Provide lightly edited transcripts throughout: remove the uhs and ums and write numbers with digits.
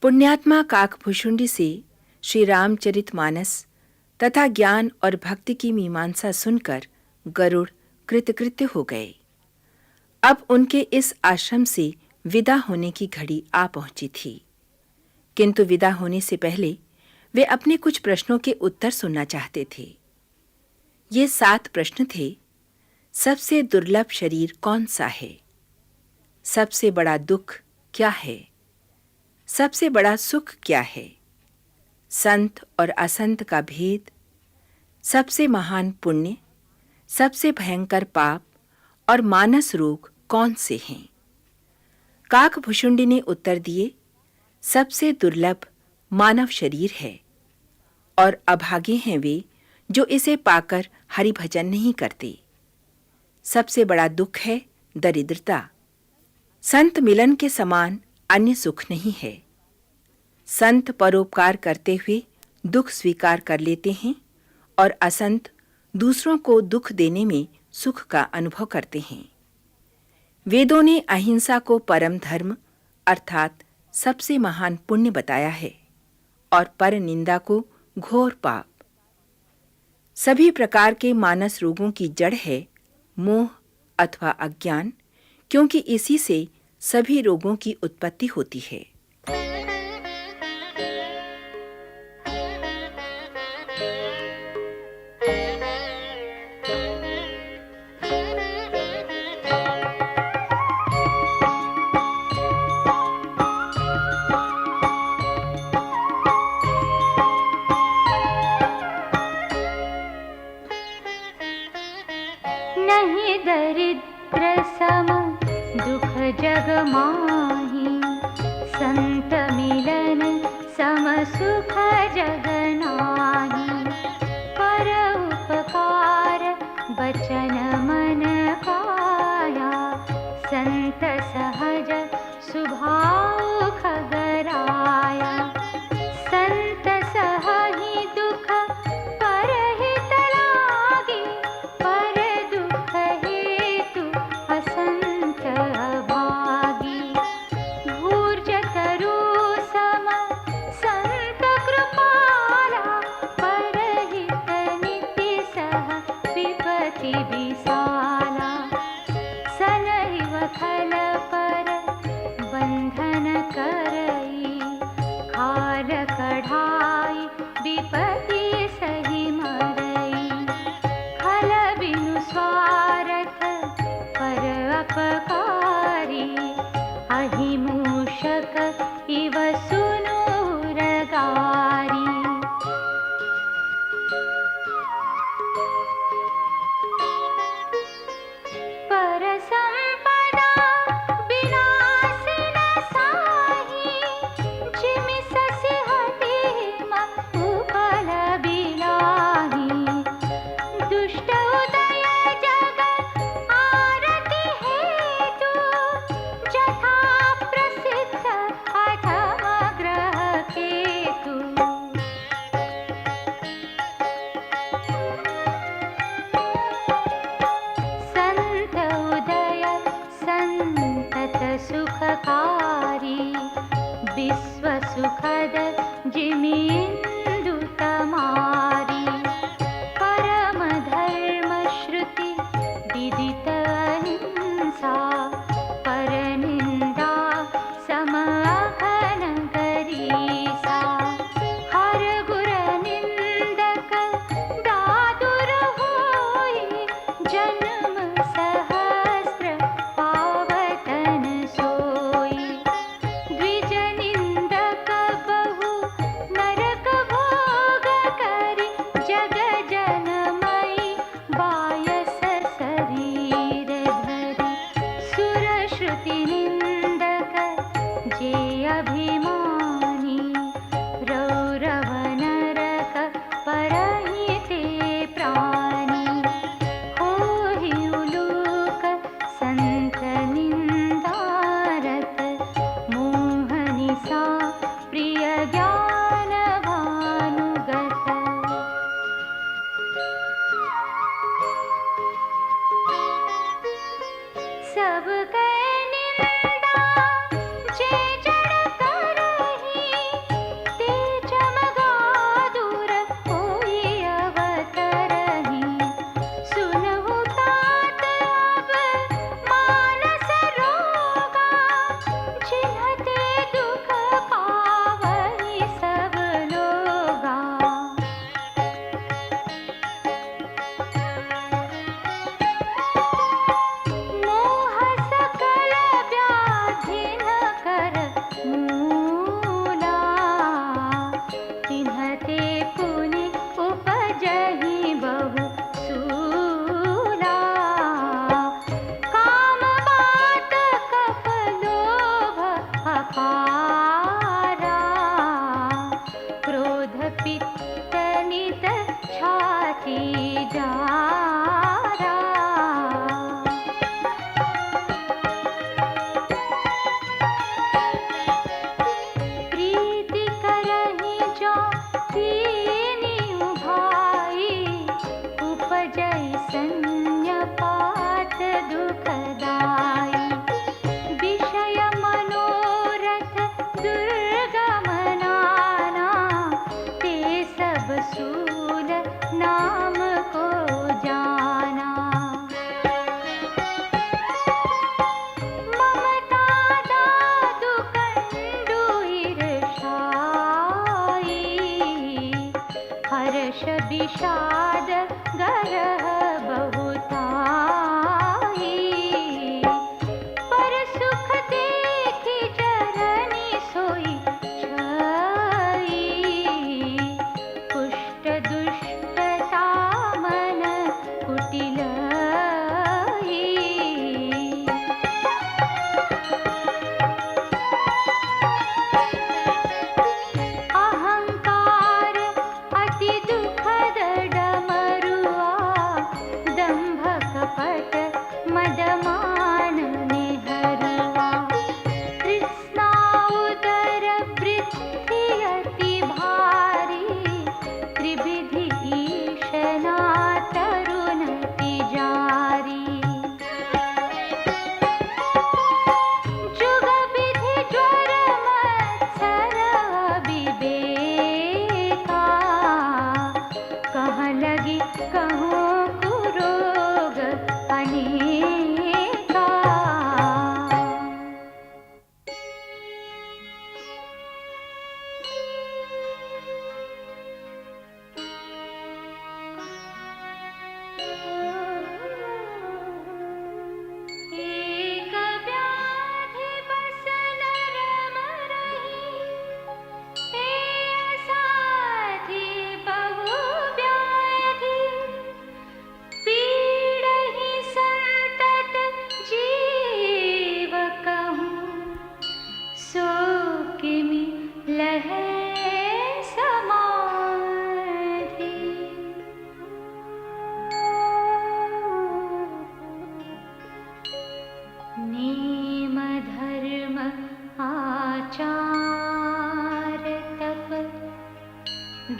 पुण्यात्मा काकभुशुंडी से श्री रामचरितमानस तथा ज्ञान और भक्ति की मीमांसा सुनकर गरुड़ कृतकृत्य हो गए। अब उनके इस आश्रम से विदा होने की घड़ी आ पहुंची थी, किंतु विदा होने से पहले वे अपने कुछ प्रश्नों के उत्तर सुनना चाहते थे। ये 7 प्रश्न थे। सबसे दुर्लभ शरीर कौन सा है? सबसे बड़ा दुख क्या है? सबसे बड़ा सुख क्या है? संत और असंत का भेद, सबसे महान पुण्य, सबसे भयंकर पाप और मानस रोग कौन से हैं? काकभुशुंडी ने उत्तर दिए, सबसे दुर्लभ मानव शरीर है और अभागे हैं वे जो इसे पाकर हरि भजन नहीं करते। सबसे बड़ा दुख है दरिद्रता। संत मिलन के समान अन्य सुख नहीं है। संत परोपकार करते हुए दुख स्वीकार कर लेते हैं और असंत दूसरों को दुख देने में सुख का अनुभव करते हैं। वेदों ने अहिंसा को परम धर्म अर्थात सबसे महान पुण्य बताया है और पर निंदा को घोर पाप। सभी प्रकार के मानस रोगों की जड़ है मोह अथवा अज्ञान, क्योंकि इसी से सभी रोगों की उत्पत्ति होती है। नहीं दरिद्र सम दुख जग माही, संत मिलन सम सुख जग नाही। पर उपकार बचन मन पाया, संत सहज स्वभाव खगराया। संत सहहि दुख परहित लागे, पर दुख हेतु असंत अभागी। भूर्ज तरु सम संत कृपाला, परहित नीति सह विपति विशाला। सनहि वखल पर बंधन करई, खाल कढ़ाई विपति सही मरई। खल बिनु स्वार्थ पर अपकारी, अहि मूषक इव सुनु रगारी। पर संपदा विनाशी न साही, जिमि ससि हठिम उपल बिलाही। दुष्ट उदय जग आरती हेतु, जथा प्रसिद्ध अधम ग्रह केतु। संत उदय संतत सुखकारी, विश्व सुखद जिमि इंदु तमारी। परम धर्म श्रुति विदित अहिंसा, पर निंदा सम अघन करीसा। हर गुर निंदक दादुर होई, जन्म सहस्र पावतन सोई। द्विज निंदक बहु नरक भोग करि, जग जनमई बायस शरीर धरि। सुर श्रुति निंदक जे अभिमानी, रौरव नरक परहि ते प्राणी। होहि उलूक संत निंदारत, मोहनि सा प्रिय ज्ञान भानुगत। सब कै निंदा जे जड़ करहि,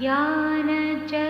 ज्ञानचक्यजपदा